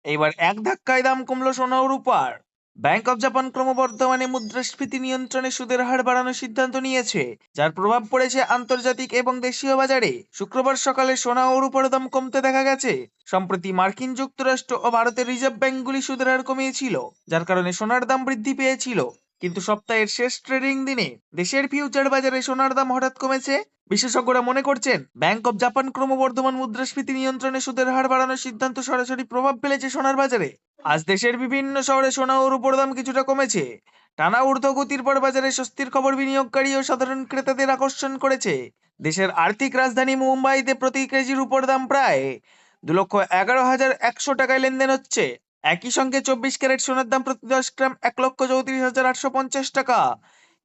এবার এক ধাক্কায় দাম কমলো সোনা ও রূপার। ব্যাংক অফ জাপান ক্রমবর্ধমানে মুদ্রাস্ফীতি নিয়ন্ত্রণে সুদের হার বাড়ানোর সিদ্ধান্ত নিয়েছে, যার প্রভাব পড়েছে আন্তর্জাতিক এবং দেশীয় বাজারে। শুক্রবার সকালে সোনা ও রূপার দাম কমতে দেখা গেছে। সম্প্রতি মার্কিন যুক্তরাষ্ট্র ও ভারতের রিজার্ভ ব্যাংকগুলি সুদের হার কমিয়েছিল, যার কারণে সোনার দাম বৃদ্ধি পেয়েছিল। কিন্তু সপ্তাহের শেষ ট্রেডিং দিনে দেশের ফিউচার বাজারে সোনার দাম হঠাৎ কমেছে। বিশেষজ্ঞরা মনে করছেন, ব্যাংক অব জাপান ক্রমবর্ধমান মুদ্রাস্ফীতি নিয়ন্ত্রণে সুদের হার বাড়ানোর সিদ্ধান্ত সরাসরি প্রভাব ফেলেছে সোনার বাজারে। আজ দেশের বিভিন্ন শহরে সোনা ও রূপোর দাম কিছুটা কমেছে। টানা ঊর্ধ্বগতির পর বাজারে স্বস্তির খবর বিনিয়োগকারী ও সাধারণ ক্রেতাদের আকর্ষণ করেছে। দেশের আর্থিক রাজধানী মুম্বাইতে প্রতি কেজি রূপোর দাম প্রায় 2,11,100 টাকায় লেনদেন হচ্ছে। একই সঙ্গে 24 ক্যারেট সোনার দাম প্রতি 10 গ্রাম 1,34,850 টাকা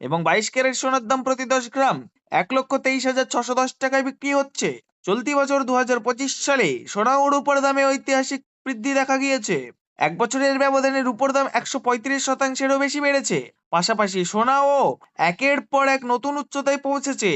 এবং 22 ক্যারেট সোনার দাম প্রতি 10 গ্রাম 1,23,610 টাকায় বিক্রি হচ্ছে। চলতি বছর 2025 সালে সোনা ও রূপার দামে ঐতিহাসিক বৃদ্ধি দেখা গিয়েছে। এক বছরের ব্যবধানে রূপোর দাম 135%-এরও বেশি বেড়েছে। পাশাপাশি সোনাও একের পর এক নতুন উচ্চতায় পৌঁছেছে।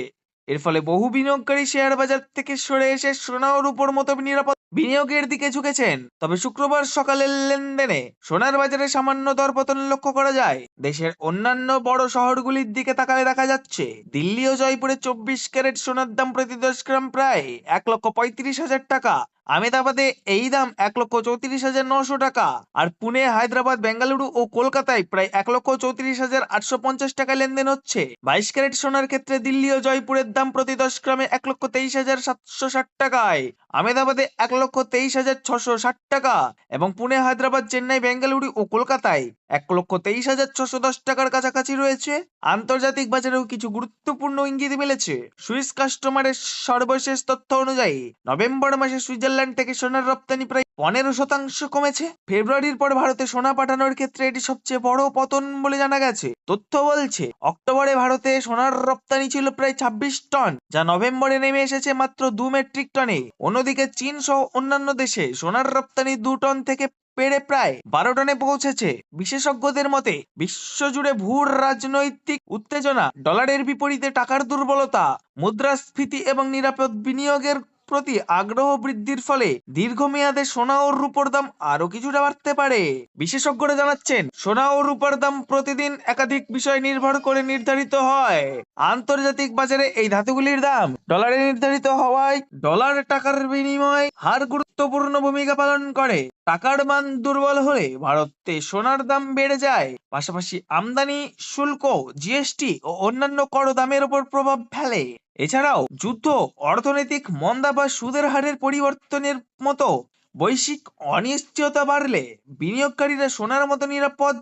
এর ফলে বহু বিনিয়োগকারী শেয়ার বাজার থেকে সরে এসে সোনা ও রূপোর মতো নিরাপদ বিনিয়োগের দিকে ঝুঁকেছেন। তবে শুক্রবার সকালের লেনদেনে সোনার বাজারে সামান্য দরপতন লক্ষ্য করা যায়। দেশের অন্যান্য বড় শহরগুলির দিকে তাকালে দেখা যাচ্ছে, দিল্লি ও জয়পুরে 24 ক্যারেট সোনার দাম প্রতি 10 গ্রাম প্রায় 1,35,000 টাকা। আহমেদাবাদে এই দাম 1,34,900 টাকা। আর পুনে, হায়দ্রাবাদ, বেঙ্গালুরু ও কলকাতায় প্রায় 1,34,850 টাকা লেনদেন হচ্ছে। 22 ক্যারেট সোনার ক্ষেত্রে দিল্লি ও জয়পুরের দাম প্রতি 10 গ্রামে 1,23,760 টাকায়, আহমেদাবাদে 1,23,660 টাকা এবং পুনে, হায়দ্রাবাদ, চেন্নাই, বেঙ্গালুরু ও কলকাতায় 1,23,610 টাকার কাছাকাছি রয়েছে। আন্তর্জাতিক বাজারেও কিছু গুরুত্বপূর্ণ ইঙ্গিত মিলেছে। সুইস কাস্টমারের সর্বশেষ তথ্য অনুযায়ী নভেম্বর মাসে সুইজারল্যান্ড থেকে সোনার রপ্তানি প্রায় 15% কমেছে। ফেব্রুয়ারির পর ভারতে সোনা পাঠানোর ক্ষেত্রে এটি সবচেয়ে বড় পতন বলে জানা গেছে। তথ্য বলছে, অক্টোবরে ভারতে সোনার রপ্তানি ছিল প্রায় 26 টন, যা নভেম্বরে নেমে এসেছে মাত্র 2 মেট্রিক টনে। অন্যদিকে চীন সহ অন্যান্য দেশে সোনার রপ্তানি 2 টন থেকে বেড়ে প্রায় 12 টনে পৌঁছেছে। বিশেষজ্ঞদের মতে, বিশ্বজুড়ে ভূ রাজনৈতিক উত্তেজনা, ডলারের বিপরীতে টাকার দুর্বলতা, মুদ্রাস্ফীতি এবং নিরাপদ বিনিয়োগের প্রতি আগ্রহ বৃদ্ধির ফলে দীর্ঘমেয়াদে সোনা ও রূপোর দাম আরো কিছুটা বাড়তে পারে। বিশেষজ্ঞরা জানাচ্ছেন, সোনা ও রূপার দাম প্রতিদিন একাধিক বিষয় নির্ভর করে নির্ধারিত হয়। আন্তর্জাতিক বাজারে এই ধাতুগুলির দাম ডলারে নির্ধারিত হওয়ায় ডলার টাকার বিনিময় হার গুরুত্বপূর্ণ ভূমিকা পালন করে। টাকার মান দুর্বল হলে ভারতে সোনার দাম বেড়ে যায়। পাশাপাশি আমদানি শুল্ক, জিএসটি ও অন্যান্য কর দামের উপর প্রভাব ফেলে। এছাড়াও যুদ্ধ, অর্থনৈতিক মন্দা বা সুদের হারের পরিবর্তনের মতো বৈশ্বিক অনিশ্চয়তা বাড়লে বিনিয়োগকারীরা সোনার মতো নিরাপদ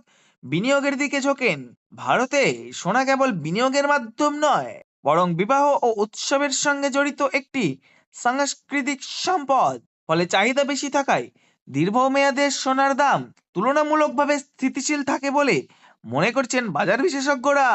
বিনিয়োগের দিকে ঝোঁকেন। ভারতে সোনা কেবল বিনিয়োগের মাধ্যম নয়, বরং বিবাহ ও উৎসবের সঙ্গে জড়িত একটি সাংস্কৃতিক সম্পদ। ফলে চাহিদা বেশি থাকায় দীর্ঘমেয়াদে সোনার দাম তুলনামূলকভাবে স্থিতিশীল থাকে বলে মনে করছেন বাজার বিশেষজ্ঞরা।